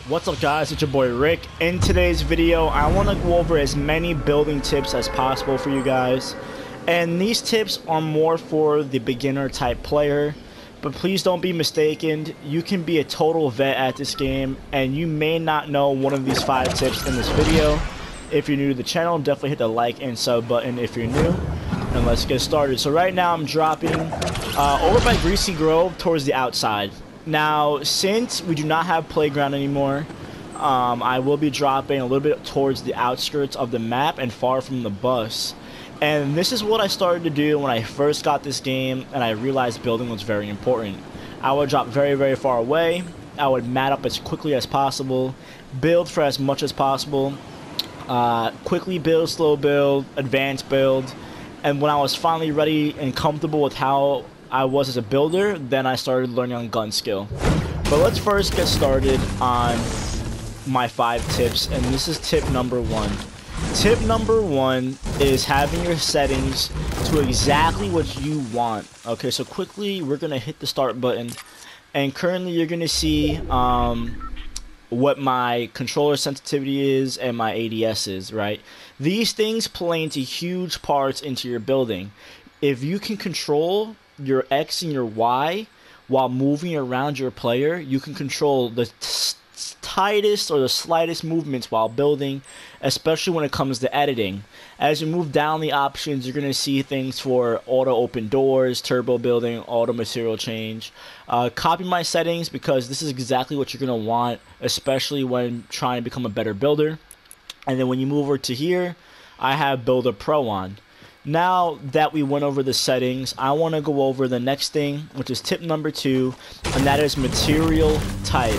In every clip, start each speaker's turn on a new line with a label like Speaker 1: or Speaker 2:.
Speaker 1: What's up guys, it's your boy Rick. In today's video, I want to go over as many building tips as possible for you guys. And these tips are more for the beginner type player. But please don't be mistaken, you can be a total vet at this game and you may not know one of these 5 tips in this video. If you're new to the channel, definitely hit the like and sub button if you're new. And let's get started. So right now I'm dropping over by Greasy Grove towards the outside. Now, since we do not have playground anymore, I will be dropping a little bit towards the outskirts of the map and far from the bus. And this is what I started to do when I first got this game and I realized building was very important. I would drop very, very far away. I would mat up as quickly as possible, build for as much as possible, quickly build, slow build, advanced build. And when I was finally ready and comfortable with how I was as a builder, then I started learning on gun skill. But let's first get started on my 5 tips, and this is tip number 1. Tip number 1 is having your settings to exactly what you want. Okay, so quickly we're gonna hit the start button, and currently you're gonna see what my controller sensitivity is and my ADS is, right? These things play into huge parts into your building. If you can control your X and your Y while moving around your player, you can control the tightest or the slightest movements while building, especially when it comes to editing. As you move down the options, you're going to see things for auto open doors, turbo building, auto material change. Copy my settings because this is exactly what you're going to want, especially when trying to become a better builder. And then when you move over to here, I have Builder Pro on. Now that we went over the settings, I want to go over the next thing, which is tip number 2, and that is material type.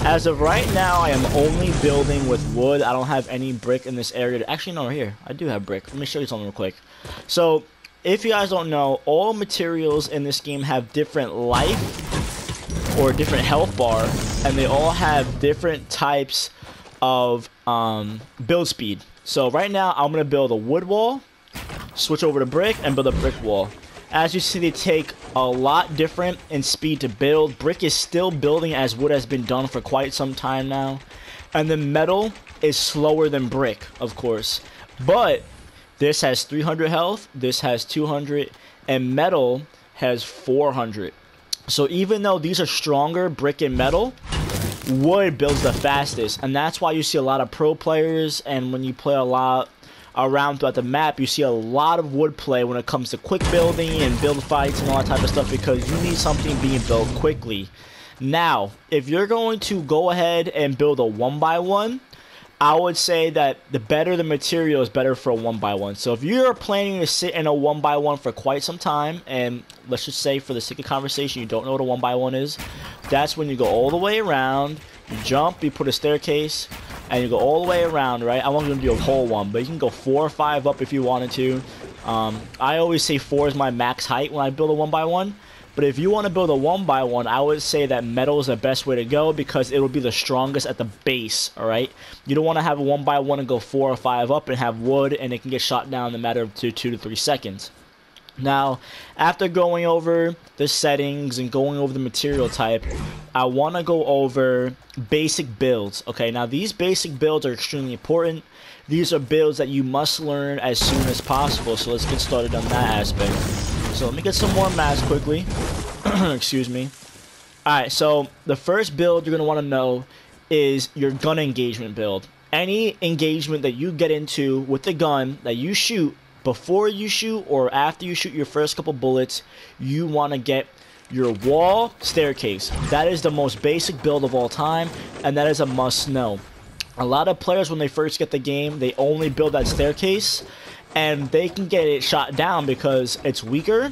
Speaker 1: As of right now, I am only building with wood. I don't have any brick in this area. Actually, no, here. I do have brick. Let me show you something real quick. So, if you guys don't know, all materials in this game have different life or different health bar, and they all have different types of build speed. So, right now, I'm going to build a wood wall, switch over to brick, and build a brick wall. As you see, they take a lot different in speed to build. Brick is still building as wood has been done for quite some time now. And then metal is slower than brick, of course. But this has 300 health, this has 200, and metal has 400. So even though these are stronger, brick and metal, wood builds the fastest. And that's why you see a lot of pro players, and when you play a lot around throughout the map, you see a lot of wood play when it comes to quick building and build fights and all that type of stuff, because you need something being built quickly. Now, if you're going to go ahead and build a 1x1, I would say that the better the material is better for a 1x1. So if you're planning to sit in a 1x1 for quite some time, and let's just say for the sake of conversation you don't know what a 1x1 is, that's when you go all the way around, you jump, you put a staircase, and you go all the way around, right? I'm only going to do a whole one, but you can go 4 or 5 up if you wanted to. I always say 4 is my max height when I build a 1x1. But if you want to build a 1x1, I would say that metal is the best way to go because it will be the strongest at the base, alright? You don't want to have a 1x1 and go 4 or 5 up and have wood and it can get shot down in a matter of 2 to 3 seconds. Now, after going over the settings and going over the material type, I want to go over basic builds. Okay, now these basic builds are extremely important. These are builds that you must learn as soon as possible. So let's get started on that aspect. So let me get some more mats quickly. Excuse me. Alright, so the first build you're going to want to know is your gun engagement build. Any engagement that you get into with the gun that you shoot, before you shoot or after you shoot your first couple bullets, you want to get your wall staircase. That is the most basic build of all time, and that is a must know. A lot of players, when they first get the game, they only build that staircase, and they can get it shot down because it's weaker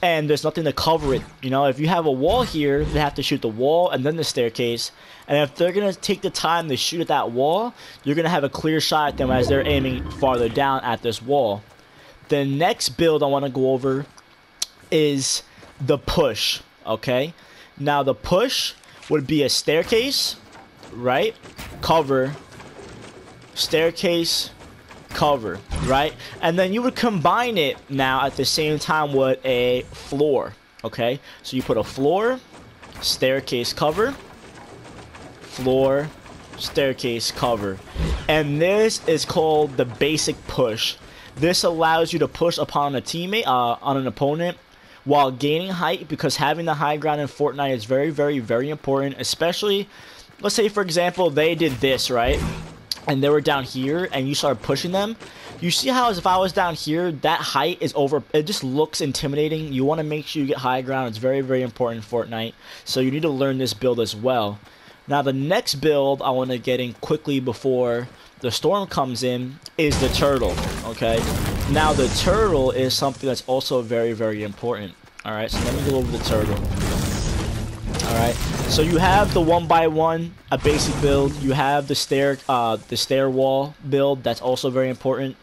Speaker 1: and there's nothing to cover it. You know, if you have a wall here, they have to shoot the wall and then the staircase. And if they're going to take the time to shoot at that wall, you're going to have a clear shot at them as they're aiming farther down at this wall. The next build I want to go over is the push, okay? Now, the push would be a staircase, right? Cover, staircase, cover, right? And then you would combine it now at the same time with a floor, okay? So you put a floor, staircase cover, floor, staircase, cover. And this is called the basic push. This allows you to push upon a teammate, on an opponent, while gaining height, because having the high ground in Fortnite is very, very, very important. Especially, let's say for example, they did this, right? And they were down here, and you started pushing them. You see how if I was down here, that height is over. It just looks intimidating. You want to make sure you get high ground. It's very, very important in Fortnite. So you need to learn this build as well. Now the next build I want to get in quickly before the storm comes in is the turtle. Okay. Now the turtle is something that's also very, very important. All right. So let me go over the turtle. Alright, so you have the 1x1, a basic build. You have the stair wall build, that's also very important.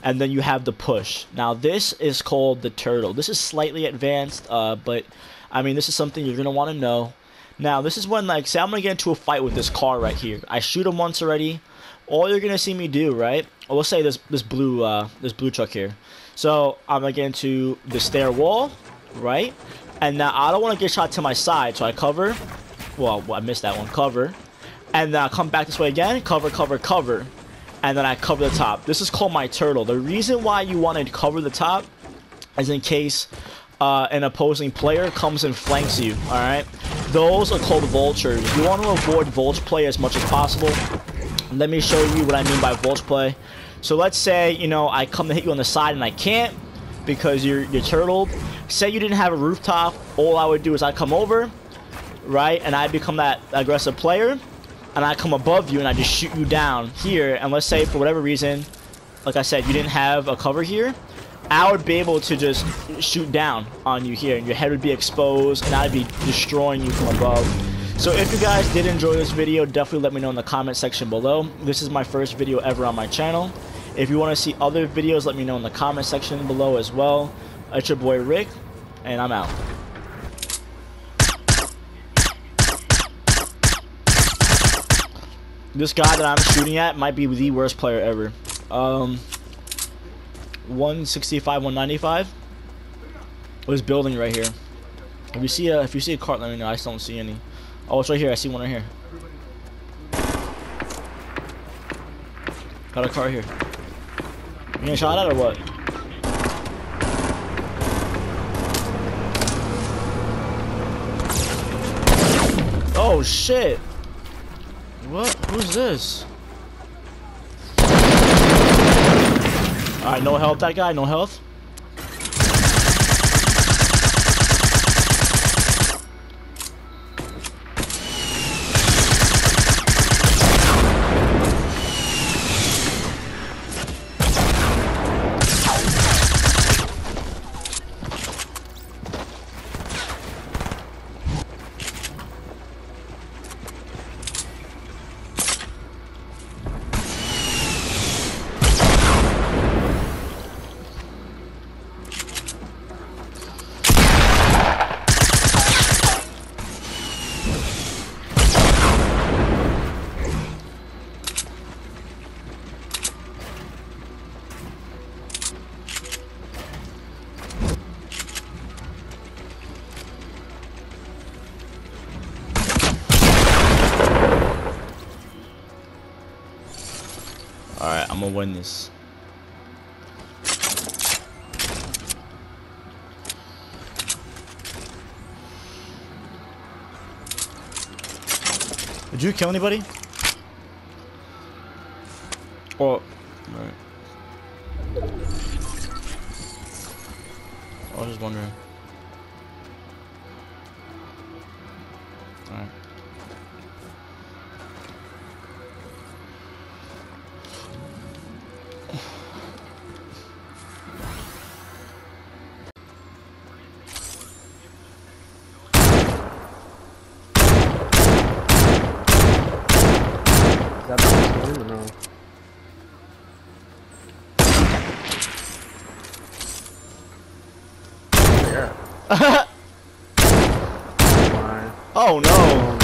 Speaker 1: And then you have the push. Now this is called the turtle. This is slightly advanced, but I mean this is something you're gonna want to know. Now this is when, like, say I'm gonna get into a fight with this car right here. I shoot him once already. All you're gonna see me do, right? Or let's say this blue truck here. So I'm gonna get into the stair wall, right? And now I don't want to get shot to my side, so I cover. Well, I missed that one. Cover. And then I come back this way again. Cover, cover, cover. And then I cover the top. This is called my turtle. The reason why you want to cover the top is in case an opposing player comes and flanks you. Alright? Those are called vultures. You want to avoid vulture play as much as possible. Let me show you what I mean by vulture play. So let's say, you know, I come to hit you on the side and I can't because you're turtled. Say you didn't have a rooftop, all I would do is I come over, right, and I become that aggressive player, and I come above you and I just shoot you down here. And let's say for whatever reason, like I said, you didn't have a cover here, I would be able to just shoot down on you here, and your head would be exposed, and I'd be destroying you from above. So if you guys did enjoy this video, definitely let me know in the comment section below. This is my first video ever on my channel. If you want to see other videos, let me know in the comment section below as well. It's your boy Rick, and I'm out. This guy that I'm shooting at might be the worst player ever. 165, 195. Was building right here. If you see a cart, let me know. I just don't see any. Oh, it's right here. I see one right here. Got a car here. You getting shot at or what? Oh shit! What? Who's this? Alright, no health, that guy, no health. Alright, I'm gonna win this. Did you kill anybody? Oh, alright. I was just wondering. Alright.
Speaker 2: That was or no? Yeah.
Speaker 1: Oh no!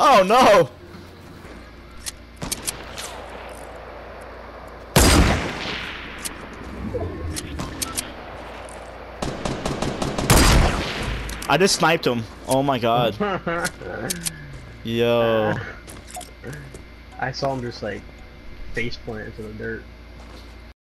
Speaker 1: Oh no! I just sniped him. Oh my god. Yo.
Speaker 2: I saw him just like face plant into the dirt.